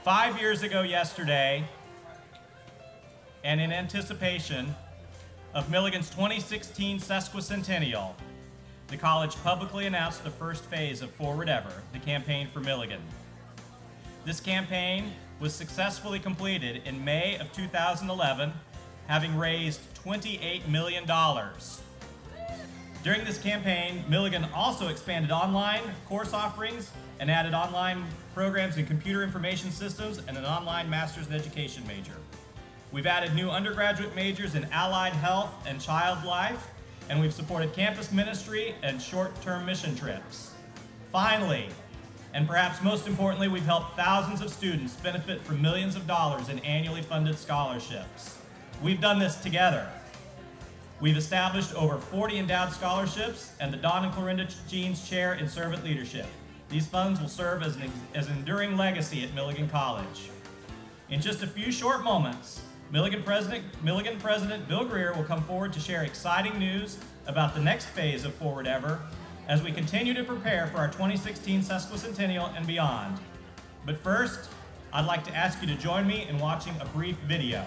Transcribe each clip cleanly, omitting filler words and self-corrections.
5 years ago yesterday, and in anticipation of Milligan's 2016 sesquicentennial, the college publicly announced the first phase of Forward Ever, the campaign for Milligan. This campaign was successfully completed in May of 2011, having raised $28 million. During this campaign, Milligan also expanded online course offerings and added online programs in computer information systems and an online master's in education major. We've added new undergraduate majors in allied health and child life, and we've supported campus ministry and short-term mission trips. Finally, and perhaps most importantly, we've helped thousands of students benefit from millions of dollars in annually funded scholarships. We've done this together. We've established over 40 endowed scholarships and the Don and Clorinda Jeans Chair in Servant Leadership. These funds will serve as an enduring legacy at Milligan College. In just a few short moments, Milligan President Bill Greer will come forward to share exciting news about the next phase of Forward Ever as we continue to prepare for our 2016 sesquicentennial and beyond. But first, I'd like to ask you to join me in watching a brief video.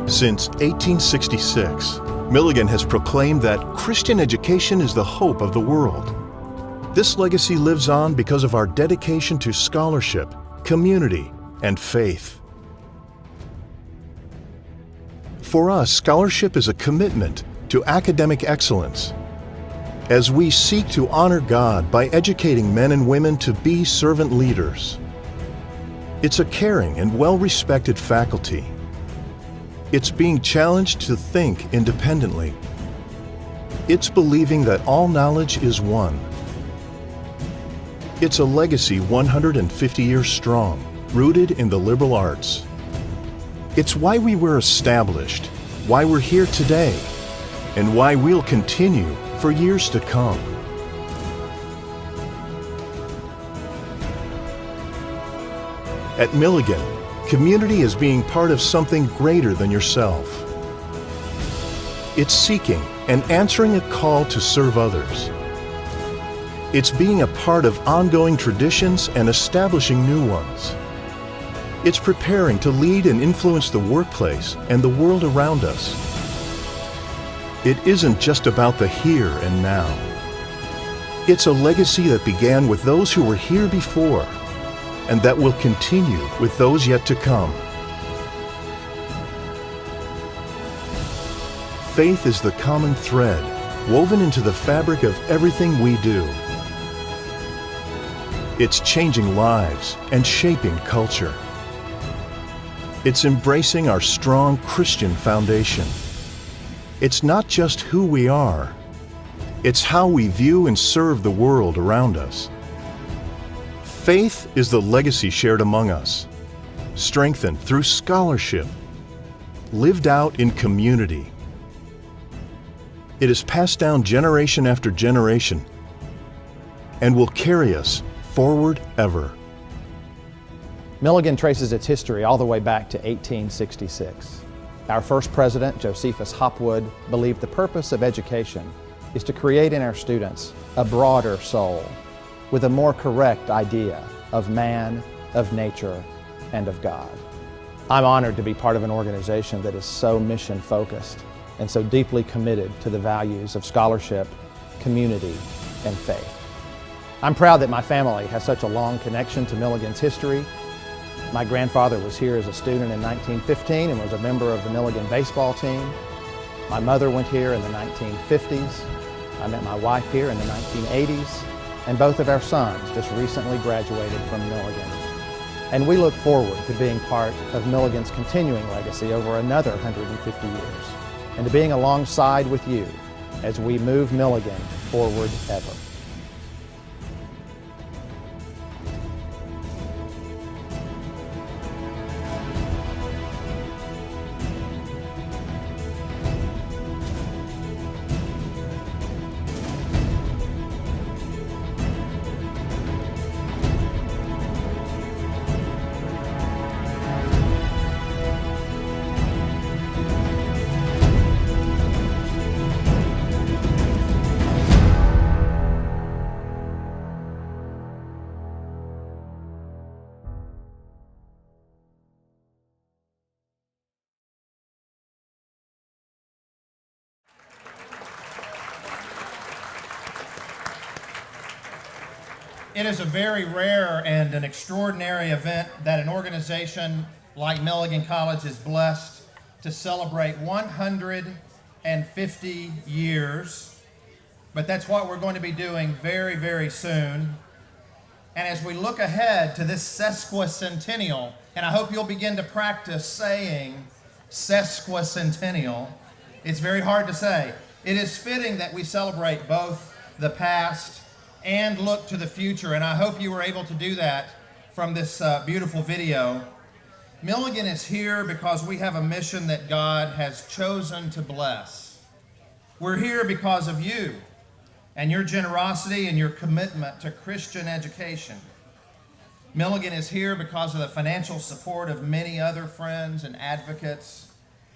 Since 1866, Milligan has proclaimed that Christian education is the hope of the world. This legacy lives on because of our dedication to scholarship, community, and faith. For us, scholarship is a commitment to academic excellence, as we seek to honor God by educating men and women to be servant leaders. It's a caring and well-respected faculty. It's being challenged to think independently. It's believing that all knowledge is one. It's a legacy 150 years strong, rooted in the liberal arts. It's why we were established, why we're here today, and why we'll continue for years to come. At Milligan, community is being part of something greater than yourself. It's seeking and answering a call to serve others. It's being a part of ongoing traditions and establishing new ones. It's preparing to lead and influence the workplace and the world around us. It isn't just about the here and now. It's a legacy that began with those who were here before, and that will continue with those yet to come. Faith is the common thread woven into the fabric of everything we do. It's changing lives and shaping culture. It's embracing our strong Christian foundation. It's not just who we are, it's how we view and serve the world around us. Faith is the legacy shared among us, strengthened through scholarship, lived out in community. It is passed down generation after generation and will carry us forward ever. Milligan traces its history all the way back to 1866. Our first president, Josephus Hopwood, believed the purpose of education is to create in our students a broader soul with a more correct idea of man, of nature, and of God. I'm honored to be part of an organization that is so mission-focused and so deeply committed to the values of scholarship, community, and faith. I'm proud that my family has such a long connection to Milligan's history. My grandfather was here as a student in 1915 and was a member of the Milligan baseball team. My mother went here in the 1950s. I met my wife here in the 1980s, and both of our sons just recently graduated from Milligan. And we look forward to being part of Milligan's continuing legacy over another 150 years, and to being alongside with you as we move Milligan forward ever. It is a very rare and an extraordinary event that an organization like Milligan College is blessed to celebrate 150 years. But that's what we're going to be doing very, very soon. And as we look ahead to this sesquicentennial, and I hope you'll begin to practice saying sesquicentennial. It's very hard to say. It is fitting that we celebrate both the past and look to the future, and I hope you were able to do that from this beautiful video. Milligan is here because we have a mission that God has chosen to bless. We're here because of you and your generosity and your commitment to Christian education. Milligan is here because of the financial support of many other friends and advocates,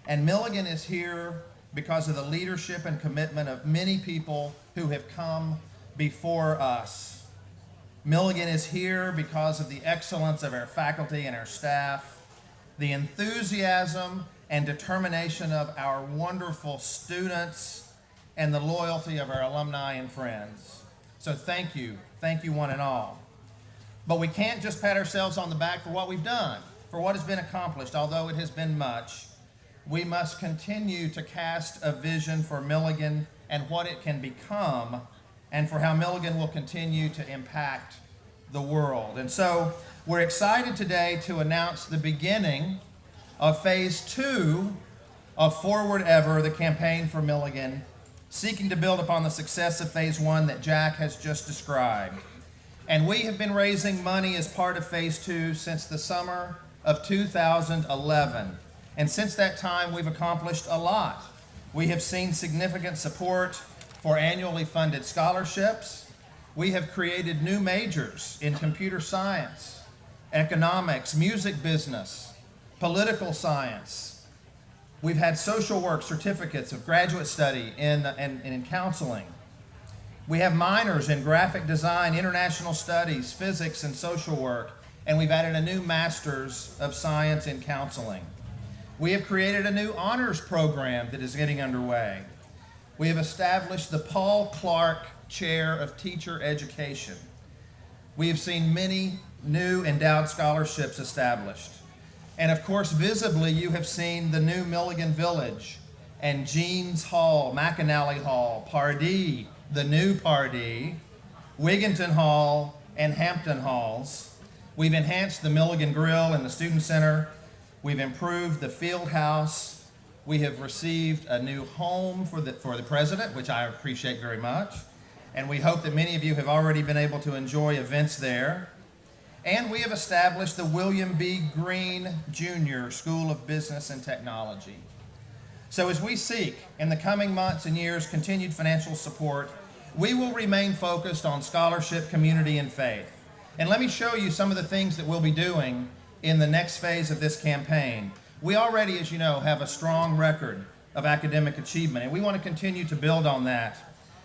and Milligan is here because of the leadership and commitment of many people who have come before us. Milligan is here because of the excellence of our faculty and our staff, the enthusiasm and determination of our wonderful students, and the loyalty of our alumni and friends. So thank you one and all. But we can't just pat ourselves on the back for what we've done, for what has been accomplished, although it has been much. We must continue to cast a vision for Milligan and what it can become, and for how Milligan will continue to impact the world. And so we're excited today to announce the beginning of Phase 2 of Forward Ever, the campaign for Milligan, seeking to build upon the success of Phase 1 that Jack has just described. And we have been raising money as part of Phase 2 since the summer of 2011. And since that time, we've accomplished a lot. We have seen significant support for annually funded scholarships. We have created new majors in computer science, economics, music business, political science. We've had social work certificates of graduate study in counseling. We have minors in graphic design, international studies, physics, and social work, and we've added a new master's of science in counseling. We have created a new honors program that is getting underway. We have established the Paul Clark Chair of Teacher Education. We have seen many new endowed scholarships established. And of course, visibly, you have seen the new Milligan Village and Jeans Hall, McAnally Hall, Pardee, the new Pardee, Wigginton Hall, and Hampton Halls. We've enhanced the Milligan Grill and the Student Center. We've improved the field house. We have received a new home for the president, which I appreciate very much. And we hope that many of you have already been able to enjoy events there. And we have established the William B. Green Jr. School of Business and Technology. So as we seek in the coming months and years continued financial support, we will remain focused on scholarship, community, and faith. And let me show you some of the things that we'll be doing in the next phase of this campaign. We already, as you know, have a strong record of academic achievement, and we want to continue to build on that.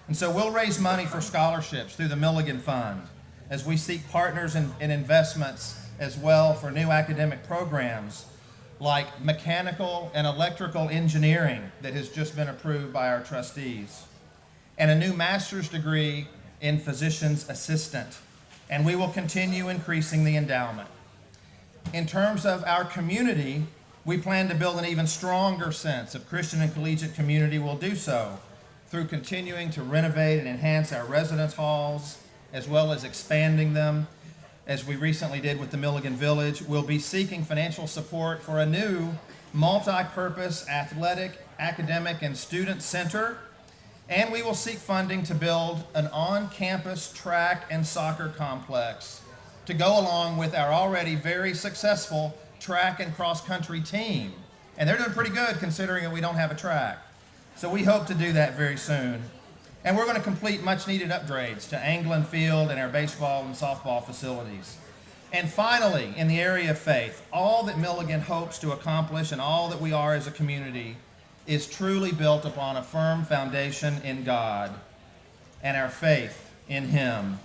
And so we'll raise money for scholarships through the Milligan Fund as we seek partners and investments as well for new academic programs like mechanical and electrical engineering that has just been approved by our trustees, and a new master's degree in physician's assistant. And we will continue increasing the endowment. In terms of our community, we plan to build an even stronger sense of Christian and collegiate community. We'll do so through continuing to renovate and enhance our residence halls, as well as expanding them, as we recently did with the Milligan Village. We'll be seeking financial support for a new multi-purpose athletic, academic, and student center, and we will seek funding to build an on-campus track and soccer complex to go along with our already very successful track and cross-country team. And they're doing pretty good considering that we don't have a track. So we hope to do that very soon. And we're going to complete much-needed upgrades to Anglin Field and our baseball and softball facilities. And finally, in the area of faith, all that Milligan hopes to accomplish and all that we are as a community is truly built upon a firm foundation in God and our faith in Him.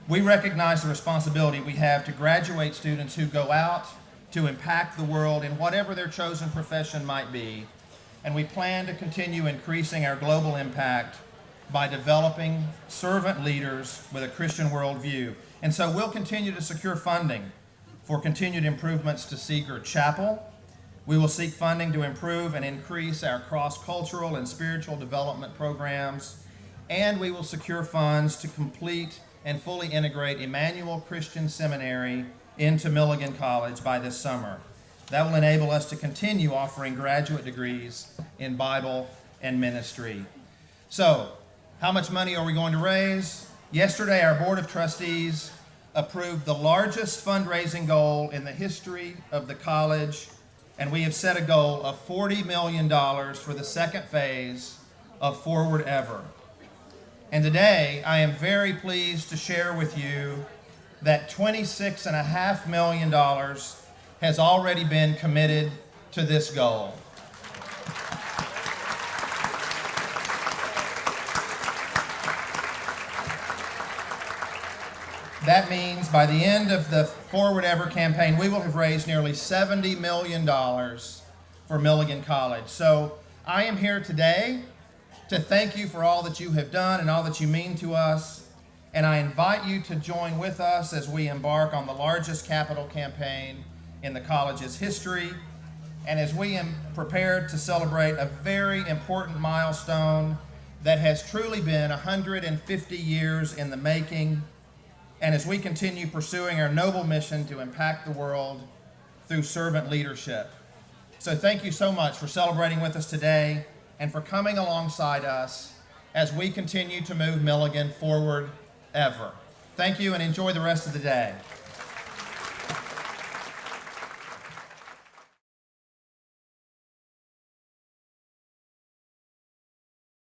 We recognize the responsibility we have to graduate students who go out to impact the world in whatever their chosen profession might be, and we plan to continue increasing our global impact by developing servant leaders with a Christian worldview. And so we'll continue to secure funding for continued improvements to Seeger Chapel. We will seek funding to improve and increase our cross-cultural and spiritual development programs, and we will secure funds to complete and fully integrate Emmanuel Christian Seminary into Milligan College by this summer. That will enable us to continue offering graduate degrees in Bible and ministry. So, how much money are we going to raise? Yesterday, our Board of Trustees approved the largest fundraising goal in the history of the college, and we have set a goal of $40 million for the second phase of Forward Ever. And today, I am very pleased to share with you that $26.5 million has already been committed to this goal. That means by the end of the Forward Ever campaign, we will have raised nearly $70 million for Milligan College. So I am here today to thank you for all that you have done and all that you mean to us. And I invite you to join with us as we embark on the largest capital campaign in the college's history, and as we am prepared to celebrate a very important milestone that has truly been 150 years in the making, and as we continue pursuing our noble mission to impact the world through servant leadership. So thank you so much for celebrating with us today and for coming alongside us as we continue to move Milligan forward ever. Thank you and enjoy the rest of the day.